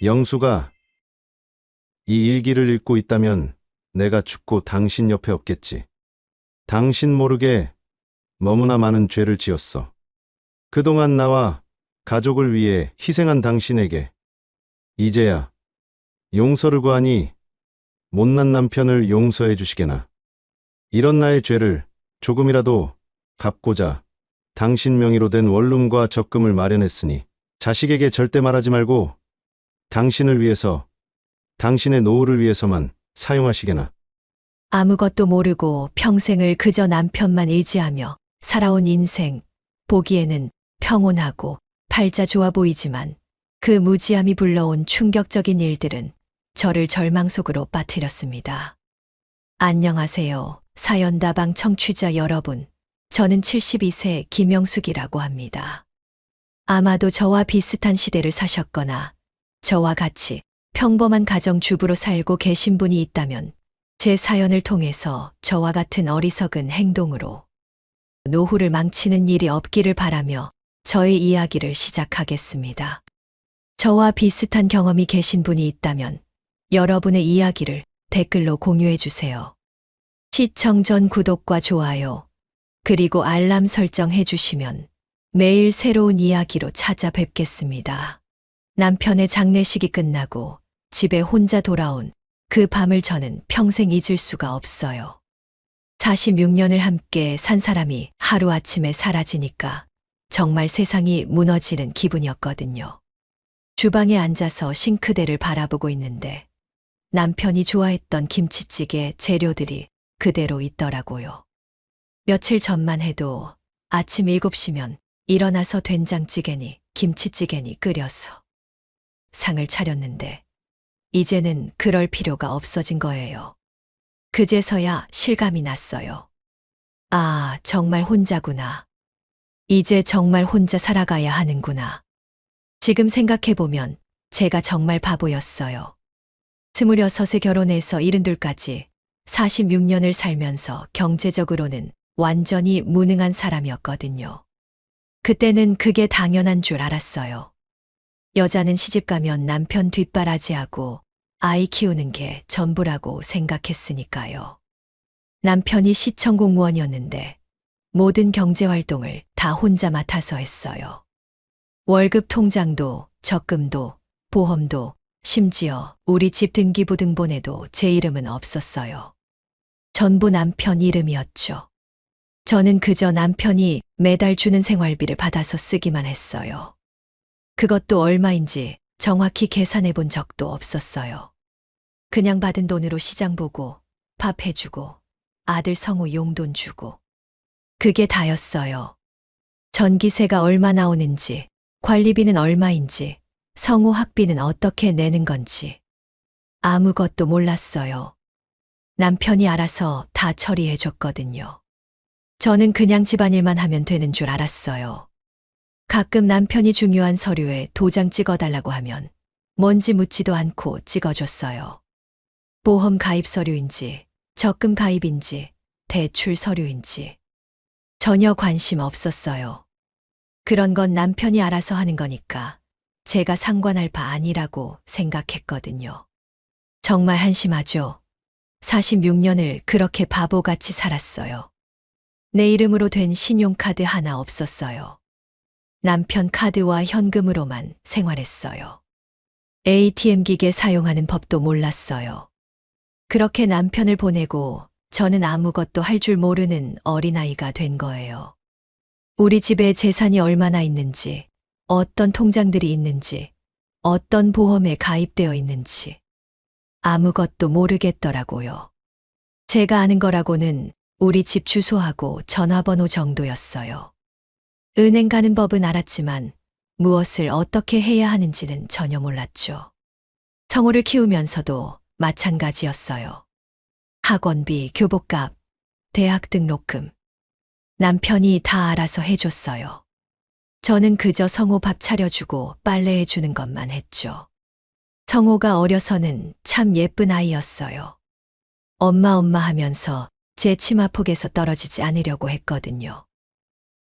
영수가 이 일기를 읽고 있다면 내가 죽고 당신 옆에 없겠지. 당신 모르게 너무나 많은 죄를 지었어. 그동안 나와 가족을 위해 희생한 당신에게 이제야 용서를 구하니 못난 남편을 용서해 주시게나. 이런 나의 죄를 조금이라도 갚고자 당신 명의로 된 원룸과 적금을 마련했으니 자식에게 절대 말하지 말고 당신을 위해서, 당신의 노후를 위해서만 사용하시게나. 아무것도 모르고 평생을 그저 남편만 의지하며 살아온 인생, 보기에는 평온하고 팔자 좋아 보이지만 그 무지함이 불러온 충격적인 일들은 저를 절망 속으로 빠뜨렸습니다. 안녕하세요. 사연다방 청취자 여러분. 저는 72세 김영숙이라고 합니다. 아마도 저와 비슷한 시대를 사셨거나 저와 같이 평범한 가정주부로 살고 계신 분이 있다면 제 사연을 통해서 저와 같은 어리석은 행동으로 노후를 망치는 일이 없기를 바라며 저의 이야기를 시작하겠습니다. 저와 비슷한 경험이 계신 분이 있다면 여러분의 이야기를 댓글로 공유해 주세요. 시청 전 구독과 좋아요, 그리고 알람 설정해 주시면 매일 새로운 이야기로 찾아뵙겠습니다. 남편의 장례식이 끝나고 집에 혼자 돌아온 그 밤을 저는 평생 잊을 수가 없어요. 46년을 함께 산 사람이 하루아침에 사라지니까 정말 세상이 무너지는 기분이었거든요. 주방에 앉아서 싱크대를 바라보고 있는데 남편이 좋아했던 김치찌개 재료들이 그대로 있더라고요. 며칠 전만 해도 아침 7시면 일어나서 된장찌개니 김치찌개니 끓여서 상을 차렸는데 이제는 그럴 필요가 없어진 거예요. 그제서야 실감이 났어요. 아, 정말 혼자구나. 이제 정말 혼자 살아가야 하는구나. 지금 생각해보면 제가 정말 바보였어요. 26에 결혼해서 72까지 46년을 살면서 경제적으로는 완전히 무능한 사람이었거든요. 그때는 그게 당연한 줄 알았어요. 여자는 시집가면 남편 뒷바라지하고 아이 키우는 게 전부라고 생각했으니까요. 남편이 시청 공무원이었는데 모든 경제활동을 다 혼자 맡아서 했어요. 월급 통장도, 적금도, 보험도, 심지어 우리 집 등기부등본에도 제 이름은 없었어요. 전부 남편 이름이었죠. 저는 그저 남편이 매달 주는 생활비를 받아서 쓰기만 했어요. 그것도 얼마인지 정확히 계산해 본 적도 없었어요. 그냥 받은 돈으로 시장 보고 밥 해주고 아들 성우 용돈 주고 그게 다였어요. 전기세가 얼마 나오는지, 관리비는 얼마인지, 성우 학비는 어떻게 내는 건지 아무것도 몰랐어요. 남편이 알아서 다 처리해 줬거든요. 저는 그냥 집안일만 하면 되는 줄 알았어요. 가끔 남편이 중요한 서류에 도장 찍어달라고 하면 뭔지 묻지도 않고 찍어줬어요. 보험 가입 서류인지, 적금 가입인지, 대출 서류인지 전혀 관심 없었어요. 그런 건 남편이 알아서 하는 거니까 제가 상관할 바 아니라고 생각했거든요. 정말 한심하죠. 46년을 그렇게 바보같이 살았어요. 내 이름으로 된 신용카드 하나 없었어요. 남편 카드와 현금으로만 생활했어요. ATM 기계 사용하는 법도 몰랐어요. 그렇게 남편을 보내고 저는 아무것도 할 줄 모르는 어린아이가 된 거예요. 우리 집에 재산이 얼마나 있는지, 어떤 통장들이 있는지, 어떤 보험에 가입되어 있는지 아무것도 모르겠더라고요. 제가 아는 거라고는 우리 집 주소하고 전화번호 정도였어요. 은행 가는 법은 알았지만 무엇을 어떻게 해야 하는지는 전혀 몰랐죠. 성우를 키우면서도 마찬가지였어요. 학원비, 교복값, 대학 등록금. 남편이 다 알아서 해줬어요. 저는 그저 성우 밥 차려주고 빨래해주는 것만 했죠. 성우가 어려서는 참 예쁜 아이였어요. 엄마 하면서 제 치마폭에서 떨어지지 않으려고 했거든요.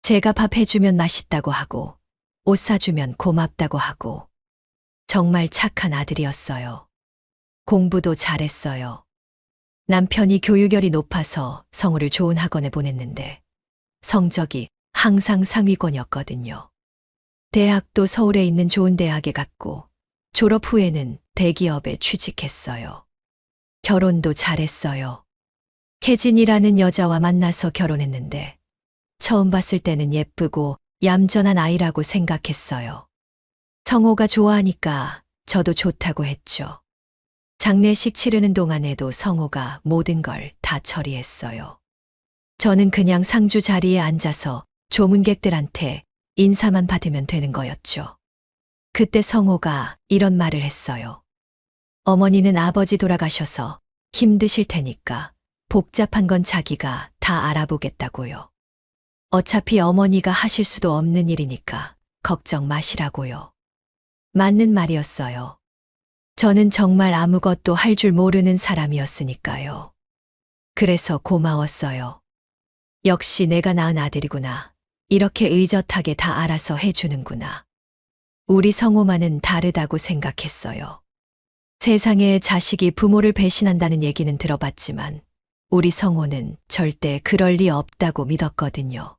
제가 밥 해주면 맛있다고 하고, 옷 사주면 고맙다고 하고, 정말 착한 아들이었어요. 공부도 잘했어요. 남편이 교육열이 높아서 성우를 좋은 학원에 보냈는데 성적이 항상 상위권이었거든요. 대학도 서울에 있는 좋은 대학에 갔고 졸업 후에는 대기업에 취직했어요. 결혼도 잘했어요. 혜진이라는 여자와 만나서 결혼했는데 처음 봤을 때는 예쁘고 얌전한 아이라고 생각했어요. 성호가 좋아하니까 저도 좋다고 했죠. 장례식 치르는 동안에도 성호가 모든 걸 다 처리했어요. 저는 그냥 상주 자리에 앉아서 조문객들한테 인사만 받으면 되는 거였죠. 그때 성호가 이런 말을 했어요. 어머니는 아버지 돌아가셔서 힘드실 테니까 복잡한 건 자기가 다 알아보겠다고요. 어차피 어머니가 하실 수도 없는 일이니까 걱정 마시라고요. 맞는 말이었어요. 저는 정말 아무것도 할 줄 모르는 사람이었으니까요. 그래서 고마웠어요. 역시 내가 낳은 아들이구나. 이렇게 의젓하게 다 알아서 해주는구나. 우리 성호만은 다르다고 생각했어요. 세상에 자식이 부모를 배신한다는 얘기는 들어봤지만 우리 성호는 절대 그럴 리 없다고 믿었거든요.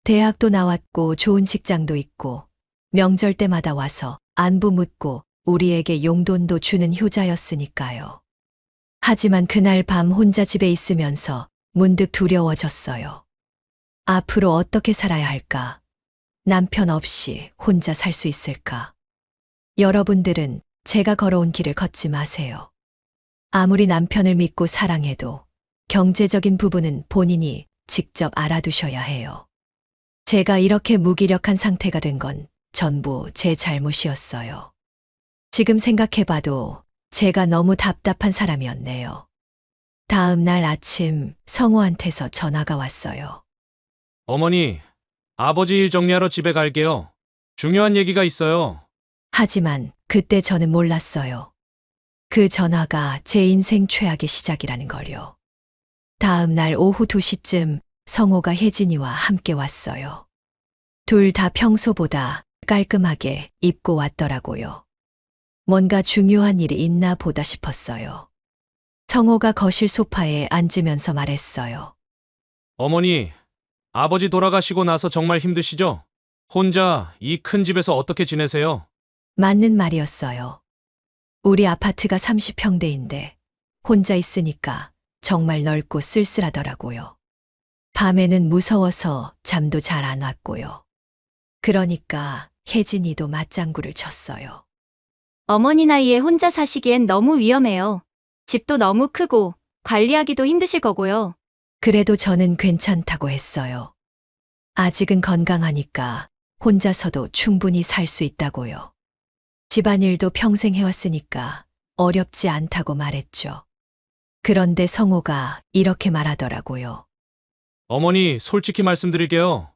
대학도 나왔고 좋은 직장도 있고 명절 때마다 와서 안부 묻고 우리에게 용돈도 주는 효자였으니까요. 하지만 그날 밤 혼자 집에 있으면서 문득 두려워졌어요. 앞으로 어떻게 살아야 할까? 남편 없이 혼자 살 수 있을까? 여러분들은 제가 걸어온 길을 걷지 마세요. 아무리 남편을 믿고 사랑해도 경제적인 부분은 본인이 직접 알아두셔야 해요. 제가 이렇게 무기력한 상태가 된 건 전부 제 잘못이었어요. 지금 생각해봐도 제가 너무 답답한 사람이었네요. 다음 날 아침 성호한테서 전화가 왔어요. 어머니, 아버지 일 정리하러 집에 갈게요. 중요한 얘기가 있어요. 하지만 그때 저는 몰랐어요. 그 전화가 제 인생 최악의 시작이라는 걸요. 다음 날 오후 2시쯤 성호가 혜진이와 함께 왔어요. 둘 다 평소보다 깔끔하게 입고 왔더라고요. 뭔가 중요한 일이 있나 보다 싶었어요. 성호가 거실 소파에 앉으면서 말했어요. 어머니, 아버지 돌아가시고 나서 정말 힘드시죠? 혼자 이 큰 집에서 어떻게 지내세요? 맞는 말이었어요. 우리 아파트가 30평대인데 혼자 있으니까 정말 넓고 쓸쓸하더라고요. 밤에는 무서워서 잠도 잘 안 왔고요. 그러니까 혜진이도 맞장구를 쳤어요. 어머니 나이에 혼자 사시기엔 너무 위험해요. 집도 너무 크고 관리하기도 힘드실 거고요. 그래도 저는 괜찮다고 했어요. 아직은 건강하니까 혼자서도 충분히 살 수 있다고요. 집안일도 평생 해왔으니까 어렵지 않다고 말했죠. 그런데 성호가 이렇게 말하더라고요. 어머니, 솔직히 말씀드릴게요.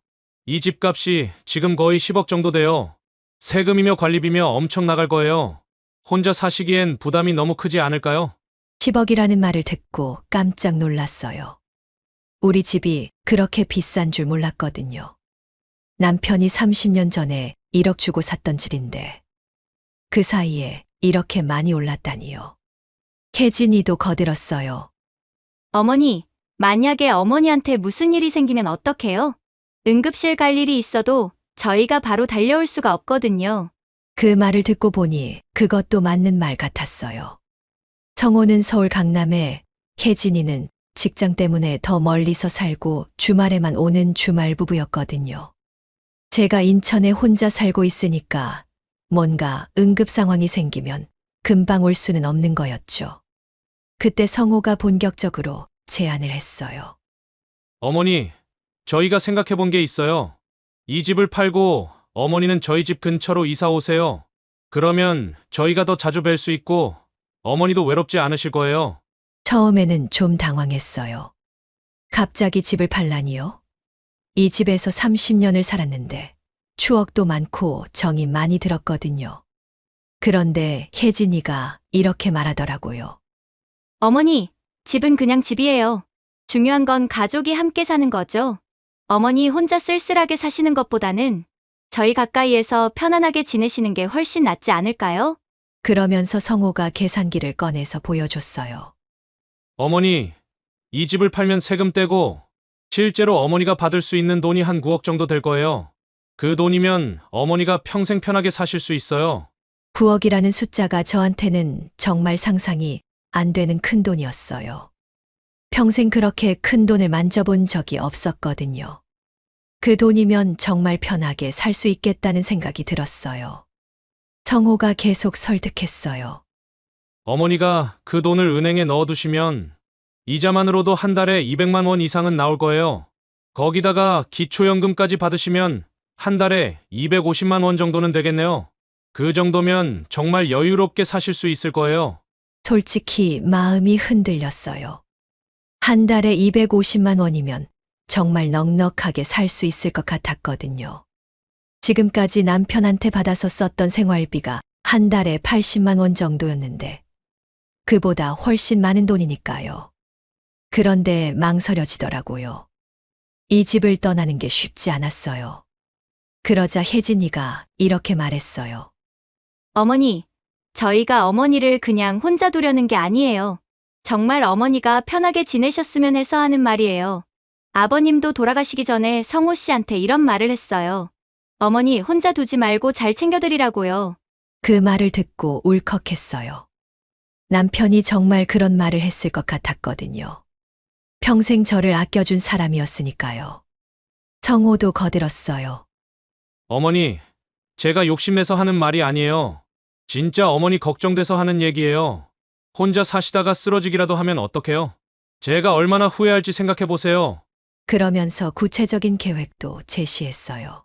이 집값이 지금 거의 10억 정도 돼요. 세금이며 관리비며 엄청 나갈 거예요. 혼자 사시기엔 부담이 너무 크지 않을까요? 10억이라는 말을 듣고 깜짝 놀랐어요. 우리 집이 그렇게 비싼 줄 몰랐거든요. 남편이 30년 전에 1억 주고 샀던 집인데 그 사이에 이렇게 많이 올랐다니요. 혜진이도 거들었어요. 어머니, 만약에 어머니한테 무슨 일이 생기면 어떡해요? 응급실 갈 일이 있어도 저희가 바로 달려올 수가 없거든요. 그 말을 듣고 보니 그것도 맞는 말 같았어요. 성호는 서울 강남에, 혜진이는 직장 때문에 더 멀리서 살고 주말에만 오는 주말 부부였거든요. 제가 인천에 혼자 살고 있으니까 뭔가 응급 상황이 생기면 금방 올 수는 없는 거였죠. 그때 성호가 본격적으로 제안을 했어요. 어머니, 저희가 생각해 본 게 있어요. 이 집을 팔고 어머니는 저희 집 근처로 이사 오세요. 그러면 저희가 더 자주 뵐 수 있고 어머니도 외롭지 않으실 거예요. 처음에는 좀 당황했어요. 갑자기 집을 팔라니요? 이 집에서 30년을 살았는데 추억도 많고 정이 많이 들었거든요. 그런데 혜진이가 이렇게 말하더라고요. 어머니, 집은 그냥 집이에요. 중요한 건 가족이 함께 사는 거죠. 어머니 혼자 쓸쓸하게 사시는 것보다는 저희 가까이에서 편안하게 지내시는 게 훨씬 낫지 않을까요? 그러면서 성호가 계산기를 꺼내서 보여줬어요. 어머니, 이 집을 팔면 세금 떼고 실제로 어머니가 받을 수 있는 돈이 한 9억 정도 될 거예요. 그 돈이면 어머니가 평생 편하게 사실 수 있어요. 9억이라는 숫자가 저한테는 정말 상상이 안 되는 큰 돈이었어요. 평생 그렇게 큰 돈을 만져본 적이 없었거든요. 그 돈이면 정말 편하게 살 수 있겠다는 생각이 들었어요. 성호가 계속 설득했어요. 어머니가 그 돈을 은행에 넣어두시면 이자만으로도 한 달에 200만 원 이상은 나올 거예요. 거기다가 기초연금까지 받으시면 한 달에 250만 원 정도는 되겠네요. 그 정도면 정말 여유롭게 사실 수 있을 거예요. 솔직히 마음이 흔들렸어요. 한 달에 250만 원이면 정말 넉넉하게 살 수 있을 것 같았거든요. 지금까지 남편한테 받아서 썼던 생활비가 한 달에 80만 원 정도였는데 그보다 훨씬 많은 돈이니까요. 그런데 망설여지더라고요. 이 집을 떠나는 게 쉽지 않았어요. 그러자 혜진이가 이렇게 말했어요. 어머니, 저희가 어머니를 그냥 혼자 두려는 게 아니에요. 정말 어머니가 편하게 지내셨으면 해서 하는 말이에요. 아버님도 돌아가시기 전에 성호 씨한테 이런 말을 했어요. 어머니 혼자 두지 말고 잘 챙겨드리라고요. 그 말을 듣고 울컥했어요. 남편이 정말 그런 말을 했을 것 같았거든요. 평생 저를 아껴준 사람이었으니까요. 성호도 거들었어요. 어머니, 제가 욕심내서 하는 말이 아니에요. 진짜 어머니 걱정돼서 하는 얘기예요. 혼자 사시다가 쓰러지기라도 하면 어떡해요? 제가 얼마나 후회할지 생각해 보세요. 그러면서 구체적인 계획도 제시했어요.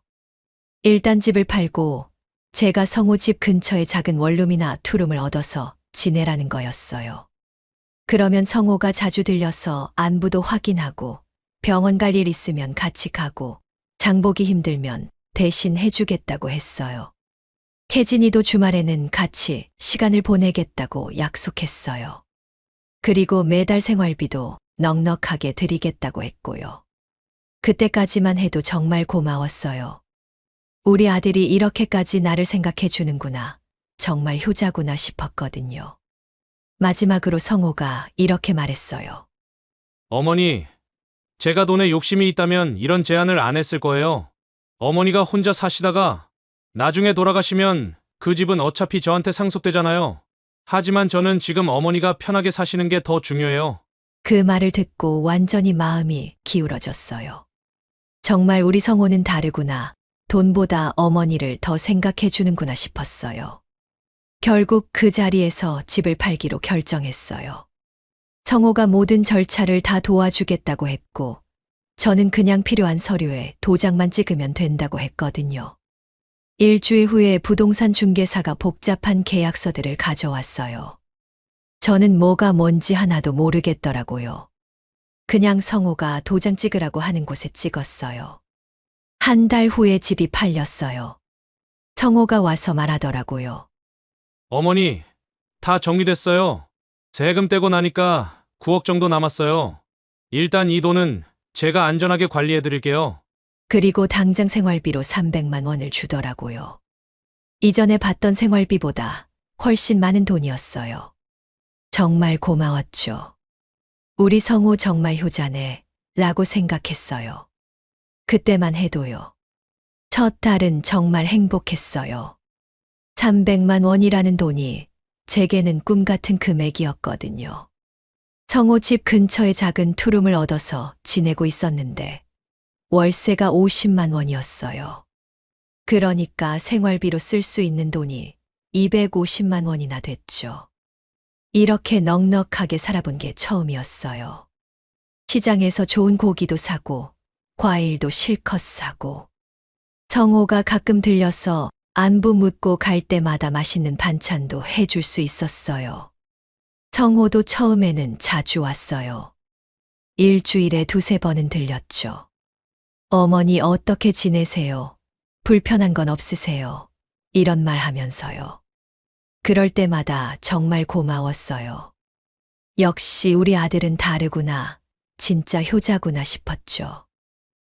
일단 집을 팔고 제가 성호 집 근처에 작은 원룸이나 투룸을 얻어서 지내라는 거였어요. 그러면 성호가 자주 들려서 안부도 확인하고 병원 갈 일 있으면 같이 가고 장보기 힘들면 대신 해주겠다고 했어요. 혜진이도 주말에는 같이 시간을 보내겠다고 약속했어요. 그리고 매달 생활비도 넉넉하게 드리겠다고 했고요. 그때까지만 해도 정말 고마웠어요. 우리 아들이 이렇게까지 나를 생각해 주는구나. 정말 효자구나 싶었거든요. 마지막으로 성호가 이렇게 말했어요. 어머니, 제가 돈에 욕심이 있다면 이런 제안을 안 했을 거예요. 어머니가 혼자 사시다가 나중에 돌아가시면 그 집은 어차피 저한테 상속되잖아요. 하지만 저는 지금 어머니가 편하게 사시는 게 더 중요해요. 그 말을 듣고 완전히 마음이 기울어졌어요. 정말 우리 성호는 다르구나. 돈보다 어머니를 더 생각해 주는구나 싶었어요. 결국 그 자리에서 집을 팔기로 결정했어요. 성호가 모든 절차를 다 도와주겠다고 했고, 저는 그냥 필요한 서류에 도장만 찍으면 된다고 했거든요. 일주일 후에 부동산 중개사가 복잡한 계약서들을 가져왔어요. 저는 뭐가 뭔지 하나도 모르겠더라고요. 그냥 성호가 도장 찍으라고 하는 곳에 찍었어요. 한 달 후에 집이 팔렸어요. 성호가 와서 말하더라고요. 어머니, 다 정리됐어요. 세금 떼고 나니까 9억 정도 남았어요. 일단 이 돈은 제가 안전하게 관리해 드릴게요. 그리고 당장 생활비로 300만 원을 주더라고요. 이전에 받던 생활비보다 훨씬 많은 돈이었어요. 정말 고마웠죠. 우리 성호 정말 효자네 라고 생각했어요. 그때만 해도요. 첫 달은 정말 행복했어요. 300만 원이라는 돈이 제게는 꿈 같은 금액이었거든요. 성호 집 근처에 작은 투룸을 얻어서 지내고 있었는데 월세가 50만 원이었어요. 그러니까 생활비로 쓸 수 있는 돈이 250만 원이나 됐죠. 이렇게 넉넉하게 살아본 게 처음이었어요. 시장에서 좋은 고기도 사고 과일도 실컷 사고 성호가 가끔 들려서 안부 묻고 갈 때마다 맛있는 반찬도 해줄 수 있었어요. 성호도 처음에는 자주 왔어요. 일주일에 2~3번은 들렸죠. 어머니 어떻게 지내세요? 불편한 건 없으세요? 이런 말 하면서요. 그럴 때마다 정말 고마웠어요. 역시 우리 아들은 다르구나. 진짜 효자구나 싶었죠.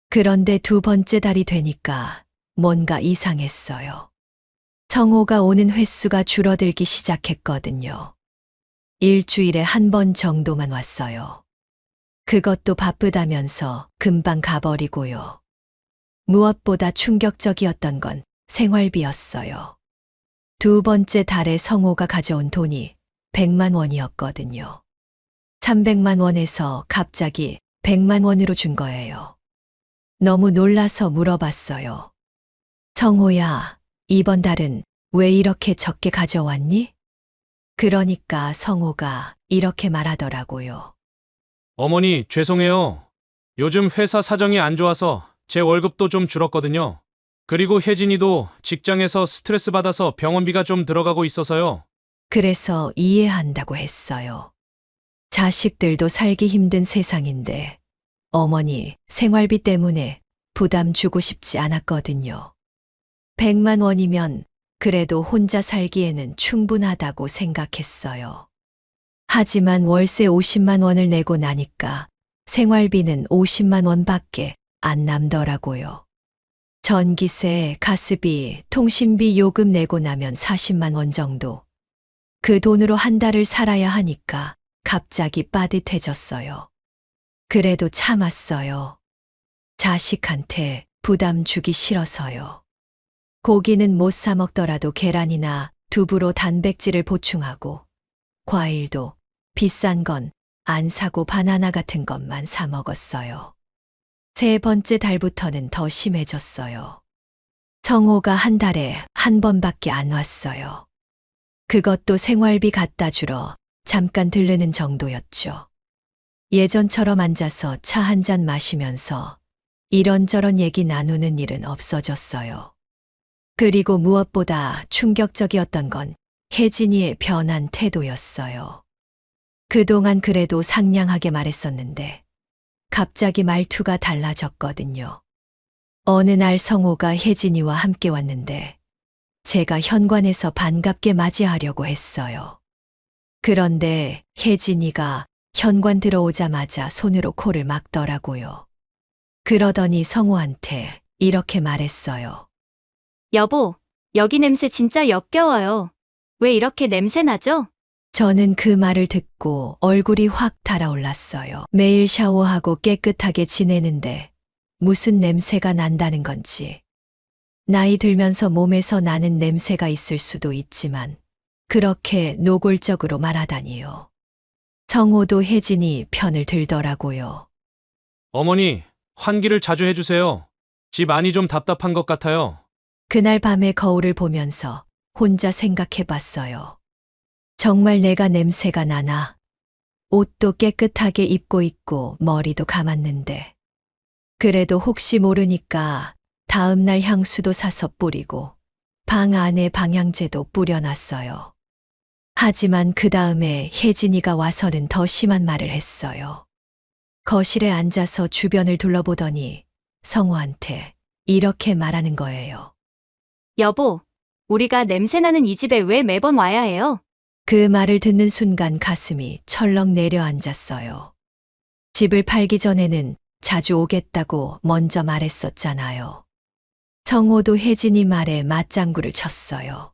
그런데 2번째 달이 되니까 뭔가 이상했어요. 성호가 오는 횟수가 줄어들기 시작했거든요. 일주일에 한 번 정도만 왔어요. 그것도 바쁘다면서 금방 가버리고요. 무엇보다 충격적이었던 건 생활비였어요. 두 번째 달에 성호가 가져온 돈이 100만 원이었거든요. 300만 원에서 갑자기 100만 원으로 준 거예요. 너무 놀라서 물어봤어요. 성호야, 이번 달은 왜 이렇게 적게 가져왔니? 그러니까 성호가 이렇게 말하더라고요. 어머니, 죄송해요. 요즘 회사 사정이 안 좋아서 제 월급도 좀 줄었거든요. 그리고 혜진이도 직장에서 스트레스 받아서 병원비가 좀 들어가고 있어서요. 그래서 이해한다고 했어요. 자식들도 살기 힘든 세상인데 어머니 생활비 때문에 부담 주고 싶지 않았거든요. 100만 원이면 그래도 혼자 살기에는 충분하다고 생각했어요. 하지만 월세 50만 원을 내고 나니까 생활비는 50만 원밖에 안 남더라고요. 전기세, 가스비, 통신비 요금 내고 나면 40만 원 정도. 그 돈으로 한 달을 살아야 하니까 갑자기 빠듯해졌어요. 그래도 참았어요. 자식한테 부담 주기 싫어서요. 고기는 못 사 먹더라도 계란이나 두부로 단백질을 보충하고 과일도 비싼 건 안 사고 바나나 같은 것만 사 먹었어요. 세 번째 달부터는 더 심해졌어요. 성호가 한 달에 한 번밖에 안 왔어요. 그것도 생활비 갖다 주러 잠깐 들르는 정도였죠. 예전처럼 앉아서 차 한 잔 마시면서 이런저런 얘기 나누는 일은 없어졌어요. 그리고 무엇보다 충격적이었던 건 혜진이의 변한 태도였어요. 그동안 그래도 상냥하게 말했었는데 갑자기 말투가 달라졌거든요. 어느 날 성호가 혜진이와 함께 왔는데 제가 현관에서 반갑게 맞이하려고 했어요. 그런데 혜진이가 현관 들어오자마자 손으로 코를 막더라고요. 그러더니 성호한테 이렇게 말했어요. 여보, 여기 냄새 진짜 역겨워요. 왜 이렇게 냄새 나죠? 저는 그 말을 듣고 얼굴이 확 달아올랐어요. 매일 샤워하고 깨끗하게 지내는데 무슨 냄새가 난다는 건지. 나이 들면서 몸에서 나는 냄새가 있을 수도 있지만 그렇게 노골적으로 말하다니요. 성호도 혜진이 편을 들더라고요. 어머니, 환기를 자주 해주세요. 집 안이 좀 답답한 것 같아요. 그날 밤에 거울을 보면서 혼자 생각해 봤어요. 정말 내가 냄새가 나나? 옷도 깨끗하게 입고 있고 머리도 감았는데. 그래도 혹시 모르니까 다음날 향수도 사서 뿌리고 방 안에 방향제도 뿌려놨어요. 하지만 그 다음에 혜진이가 와서는 더 심한 말을 했어요. 거실에 앉아서 주변을 둘러보더니 성호한테 이렇게 말하는 거예요. 여보, 우리가 냄새나는 이 집에 왜 매번 와야 해요? 그 말을 듣는 순간 가슴이 철렁 내려앉았어요. 집을 팔기 전에는 자주 오겠다고 먼저 말했었잖아요. 성호도 혜진이 말에 맞장구를 쳤어요.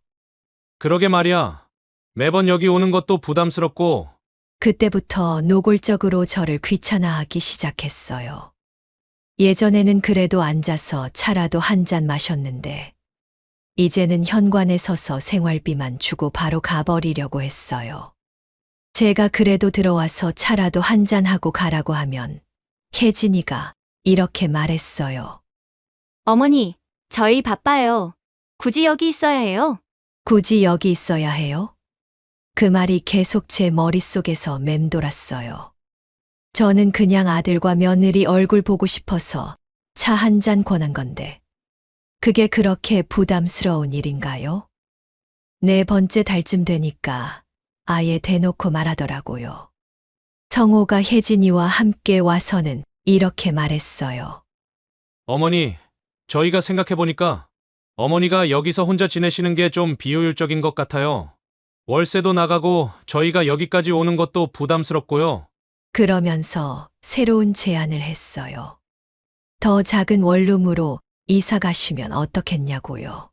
그러게 말이야. 매번 여기 오는 것도 부담스럽고. 그때부터 노골적으로 저를 귀찮아하기 시작했어요. 예전에는 그래도 앉아서 차라도 한 잔 마셨는데 이제는 현관에 서서 생활비만 주고 바로 가버리려고 했어요. 제가 그래도 들어와서 차라도 한 잔 하고 가라고 하면 혜진이가 이렇게 말했어요. 어머니, 저희 바빠요. 굳이 여기 있어야 해요. 굳이 여기 있어야 해요? 그 말이 계속 제 머릿속에서 맴돌았어요. 저는 그냥 아들과 며느리 얼굴 보고 싶어서 차 한 잔 권한 건데 그게 그렇게 부담스러운 일인가요? 네 번째 달쯤 되니까 아예 대놓고 말하더라고요. 성호가 혜진이와 함께 와서는 이렇게 말했어요. 어머니, 저희가 생각해보니까 어머니가 여기서 혼자 지내시는 게 좀 비효율적인 것 같아요. 월세도 나가고 저희가 여기까지 오는 것도 부담스럽고요. 그러면서 새로운 제안을 했어요. 더 작은 원룸으로 이사 가시면 어떻겠냐고요.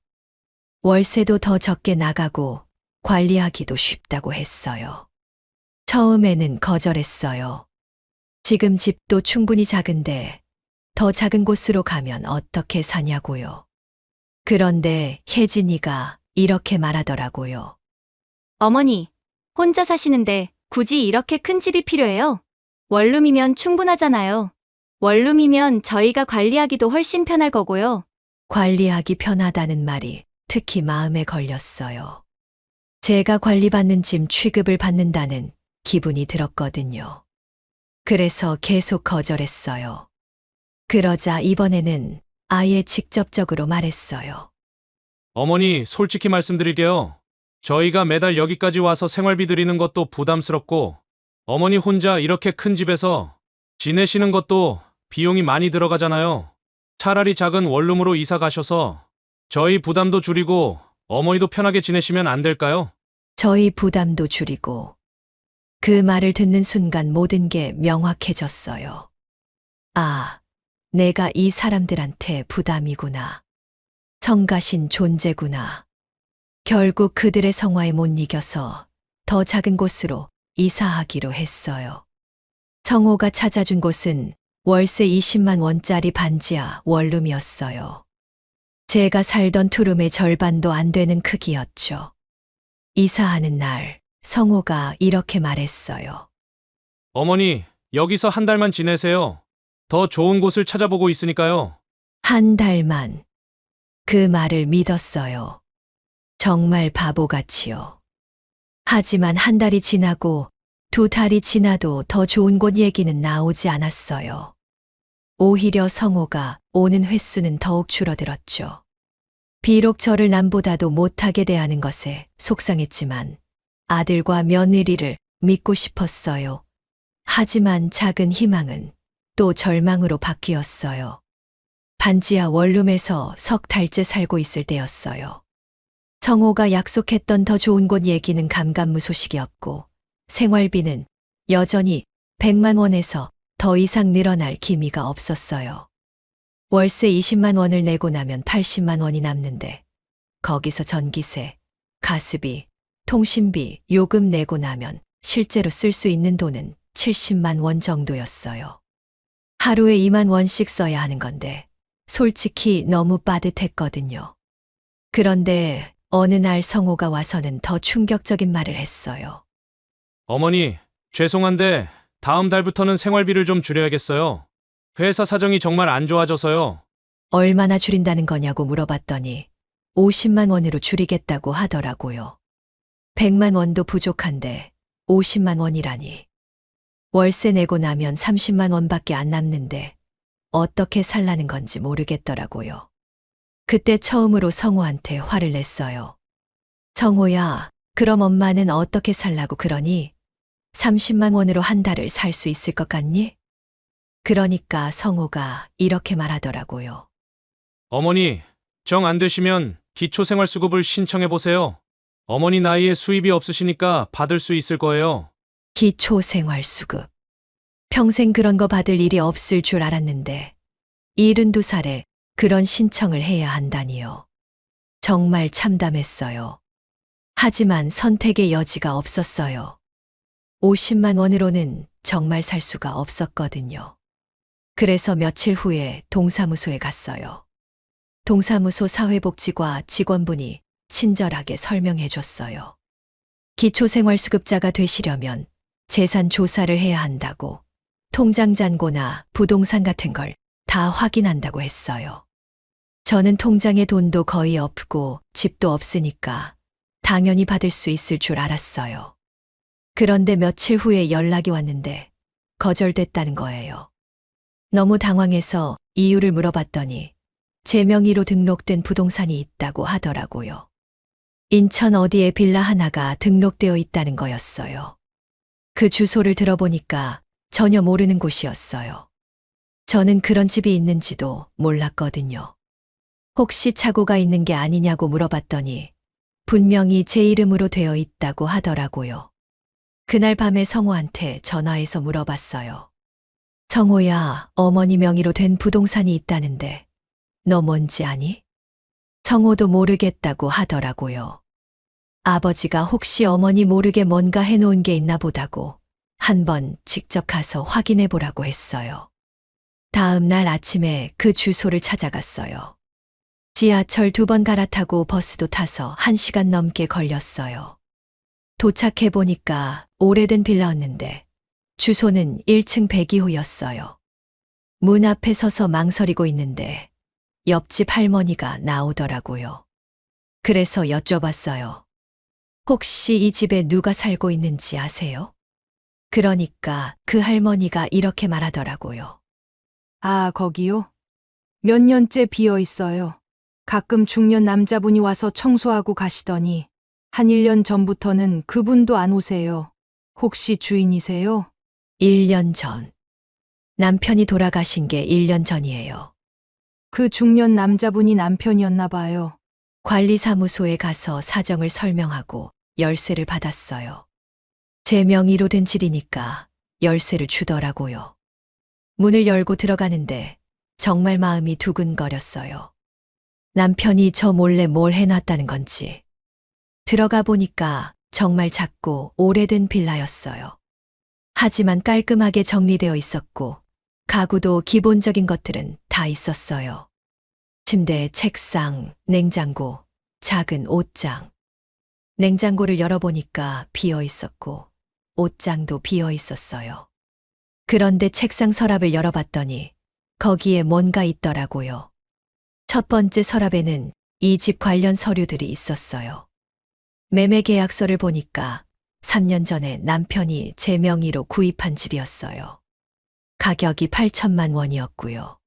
월세도 더 적게 나가고 관리하기도 쉽다고 했어요. 처음에는 거절했어요. 지금 집도 충분히 작은데 더 작은 곳으로 가면 어떻게 사냐고요. 그런데 혜진이가 이렇게 말하더라고요. 어머니, 혼자 사시는데 굳이 이렇게 큰 집이 필요해요? 원룸이면 충분하잖아요. 원룸이면 저희가 관리하기도 훨씬 편할 거고요. 관리하기 편하다는 말이 특히 마음에 걸렸어요. 제가 관리받는 짐 취급을 받는다는 기분이 들었거든요. 그래서 계속 거절했어요. 그러자 이번에는 아예 직접적으로 말했어요. 어머니, 솔직히 말씀드릴게요. 저희가 매달 여기까지 와서 생활비 드리는 것도 부담스럽고, 어머니 혼자 이렇게 큰 집에서 지내시는 것도 비용이 많이 들어가잖아요. 차라리 작은 원룸으로 이사 가셔서 저희 부담도 줄이고 어머니도 편하게 지내시면 안 될까요? 저희 부담도 줄이고. 그 말을 듣는 순간 모든 게 명확해졌어요. 아, 내가 이 사람들한테 부담이구나. 성가신 존재구나. 결국 그들의 성화에 못 이겨서 더 작은 곳으로 이사하기로 했어요. 성호가 찾아준 곳은 월세 20만 원짜리 반지하 원룸이었어요. 제가 살던 투룸의 절반도 안 되는 크기였죠. 이사하는 날, 성호가 이렇게 말했어요. 어머니, 여기서 한 달만 지내세요. 더 좋은 곳을 찾아보고 있으니까요. 한 달만. 그 말을 믿었어요. 정말 바보같이요. 하지만 한 달이 지나고 두 달이 지나도 더 좋은 곳 얘기는 나오지 않았어요. 오히려 성호가 오는 횟수는 더욱 줄어들었죠. 비록 저를 남보다도 못하게 대하는 것에 속상했지만 아들과 며느리를 믿고 싶었어요. 하지만 작은 희망은 또 절망으로 바뀌었어요. 반지하 원룸에서 석 달째 살고 있을 때였어요. 성호가 약속했던 더 좋은 곳 얘기는 감감무소식이었고 생활비는 여전히 100만 원에서 더 이상 늘어날 기미가 없었어요. 월세 20만 원을 내고 나면 80만 원이 남는데 거기서 전기세, 가스비, 통신비, 요금 내고 나면 실제로 쓸 수 있는 돈은 70만 원 정도였어요. 하루에 2만 원씩 써야 하는 건데 솔직히 너무 빠듯했거든요. 그런데 어느 날 성호가 와서는 더 충격적인 말을 했어요. 어머니, 죄송한데 다음 달부터는 생활비를 좀 줄여야겠어요. 회사 사정이 정말 안 좋아져서요. 얼마나 줄인다는 거냐고 물어봤더니 50만 원으로 줄이겠다고 하더라고요. 100만 원도 부족한데 50만 원이라니. 월세 내고 나면 30만 원밖에 안 남는데 어떻게 살라는 건지 모르겠더라고요. 그때 처음으로 성호한테 화를 냈어요. 성호야, 그럼 엄마는 어떻게 살라고 그러니? 30만 원으로 한 달을 살 수 있을 것 같니? 그러니까 성호가 이렇게 말하더라고요. 어머니, 정 안 되시면 기초생활수급을 신청해보세요. 어머니 나이에 수입이 없으시니까 받을 수 있을 거예요. 기초생활수급. 평생 그런 거 받을 일이 없을 줄 알았는데 72살에 그런 신청을 해야 한다니요. 정말 참담했어요. 하지만 선택의 여지가 없었어요. 50만 원으로는 정말 살 수가 없었거든요. 그래서 며칠 후에 동사무소에 갔어요. 동사무소 사회복지과 직원분이 친절하게 설명해 줬어요. 기초생활수급자가 되시려면 재산 조사를 해야 한다고, 통장 잔고나 부동산 같은 걸 다 확인한다고 했어요. 저는 통장에 돈도 거의 없고 집도 없으니까 당연히 받을 수 있을 줄 알았어요. 그런데 며칠 후에 연락이 왔는데 거절됐다는 거예요. 너무 당황해서 이유를 물어봤더니 제 명의로 등록된 부동산이 있다고 하더라고요. 인천 어디에 빌라 하나가 등록되어 있다는 거였어요. 그 주소를 들어보니까 전혀 모르는 곳이었어요. 저는 그런 집이 있는지도 몰랐거든요. 혹시 착오가 있는 게 아니냐고 물어봤더니 분명히 제 이름으로 되어 있다고 하더라고요. 그날 밤에 성호한테 전화해서 물어봤어요. 성호야, 어머니 명의로 된 부동산이 있다는데 너 뭔지 아니? 성호도 모르겠다고 하더라고요. 아버지가 혹시 어머니 모르게 뭔가 해놓은 게 있나 보다고 한번 직접 가서 확인해 보라고 했어요. 다음 날 아침에 그 주소를 찾아갔어요. 지하철 2번 갈아타고 버스도 타서 1시간 넘게 걸렸어요. 도착해 보니까 오래된 빌라였는데 주소는 1층 102호였어요. 문 앞에 서서 망설이고 있는데 옆집 할머니가 나오더라고요. 그래서 여쭤봤어요. 혹시 이 집에 누가 살고 있는지 아세요? 그러니까 그 할머니가 이렇게 말하더라고요. 아, 거기요? 몇 년째 비어 있어요. 가끔 중년 남자분이 와서 청소하고 가시더니 한 1년 전부터는 그분도 안 오세요. 혹시 주인이세요? 1년 전. 남편이 돌아가신 게 1년 전이에요. 그 중년 남자분이 남편이었나 봐요. 관리사무소에 가서 사정을 설명하고 열쇠를 받았어요. 제 명의로 된 집이니까 열쇠를 주더라고요. 문을 열고 들어가는데 정말 마음이 두근거렸어요. 남편이 저 몰래 뭘 해놨다는 건지. 들어가 보니까 정말 작고 오래된 빌라였어요. 하지만 깔끔하게 정리되어 있었고 가구도 기본적인 것들은 다 있었어요. 침대, 책상, 냉장고, 작은 옷장. 냉장고를 열어보니까 비어 있었고 옷장도 비어 있었어요. 그런데 책상 서랍을 열어봤더니 거기에 뭔가 있더라고요. 첫 번째 서랍에는 이 집 관련 서류들이 있었어요. 매매 계약서를 보니까 3년 전에 남편이 제 명의로 구입한 집이었어요. 가격이 8천만 원이었고요.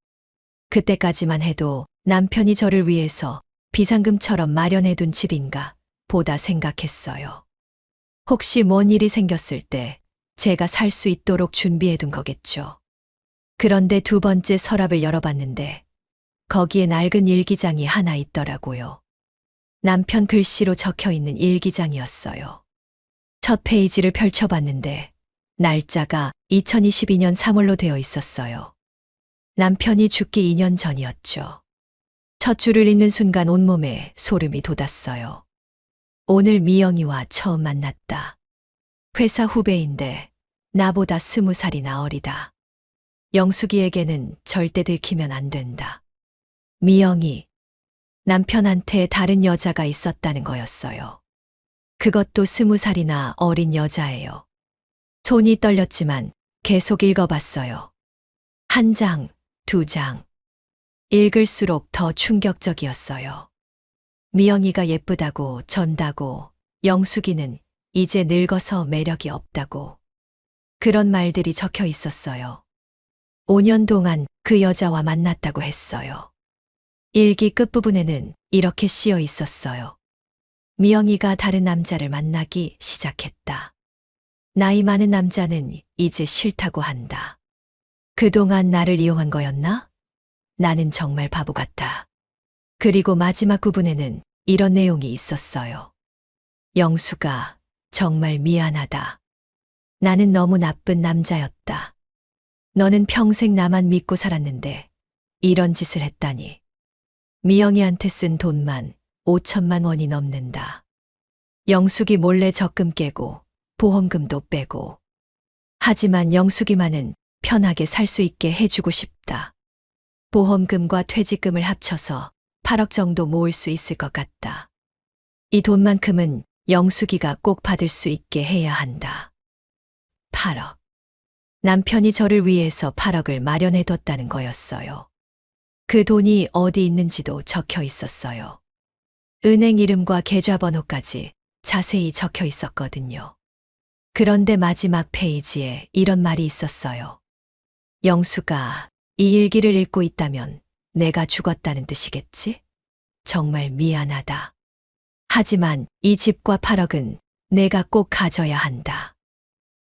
그때까지만 해도 남편이 저를 위해서 비상금처럼 마련해둔 집인가 보다 생각했어요. 혹시 뭔 일이 생겼을 때 제가 살 수 있도록 준비해둔 거겠죠. 그런데 두 번째 서랍을 열어봤는데 거기에 낡은 일기장이 하나 있더라고요. 남편 글씨로 적혀 있는 일기장이었어요. 첫 페이지를 펼쳐봤는데 날짜가 2022년 3월로 되어 있었어요. 남편이 죽기 2년 전이었죠. 첫 줄을 읽는 순간 온몸에 소름이 돋았어요. 오늘 미영이와 처음 만났다. 회사 후배인데 나보다 20살이나 어리다. 영숙이에게는 절대 들키면 안 된다. 미영이 남편한테 다른 여자가 있었다는 거였어요. 그것도 20살이나 어린 여자예요. 손이 떨렸지만 계속 읽어봤어요. 1장, 2장. 읽을수록 더 충격적이었어요. 미영이가 예쁘다고 전다고, 영숙이는 이제 늙어서 매력이 없다고. 그런 말들이 적혀 있었어요. 5년 동안 그 여자와 만났다고 했어요. 일기 끝부분에는 이렇게 씌어 있었어요. 미영이가 다른 남자를 만나기 시작했다. 나이 많은 남자는 이제 싫다고 한다. 그동안 나를 이용한 거였나? 나는 정말 바보 같다. 그리고 마지막 부분에는 이런 내용이 있었어요. 영수가 정말 미안하다. 나는 너무 나쁜 남자였다. 너는 평생 나만 믿고 살았는데 이런 짓을 했다니. 미영이한테 쓴 돈만 5천만 원이 넘는다. 영숙이 몰래 적금 깨고 보험금도 빼고. 하지만 영숙이만은 편하게 살 수 있게 해주고 싶다. 보험금과 퇴직금을 합쳐서 8억 정도 모을 수 있을 것 같다. 이 돈만큼은 영숙이가 꼭 받을 수 있게 해야 한다. 8억. 남편이 저를 위해서 8억을 마련해뒀다는 거였어요. 그 돈이 어디 있는지도 적혀 있었어요. 은행 이름과 계좌번호까지 자세히 적혀 있었거든요. 그런데 마지막 페이지에 이런 말이 있었어요. 영수가 이 일기를 읽고 있다면 내가 죽었다는 뜻이겠지? 정말 미안하다. 하지만 이 집과 8억은 내가 꼭 가져야 한다.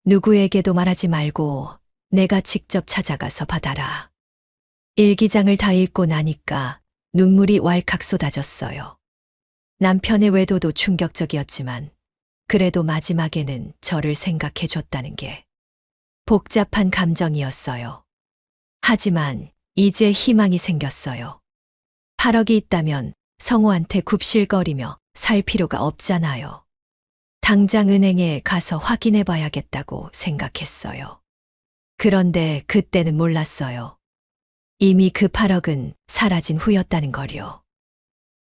누구에게도 말하지 말고 내가 직접 찾아가서 받아라. 일기장을 다 읽고 나니까 눈물이 왈칵 쏟아졌어요. 남편의 외도도 충격적이었지만 그래도 마지막에는 저를 생각해 줬다는 게 복잡한 감정이었어요. 하지만 이제 희망이 생겼어요. 8억이 있다면 성호한테 굽실거리며 살 필요가 없잖아요. 당장 은행에 가서 확인해 봐야겠다고 생각했어요. 그런데 그때는 몰랐어요. 이미 그 8억은 사라진 후였다는 걸요.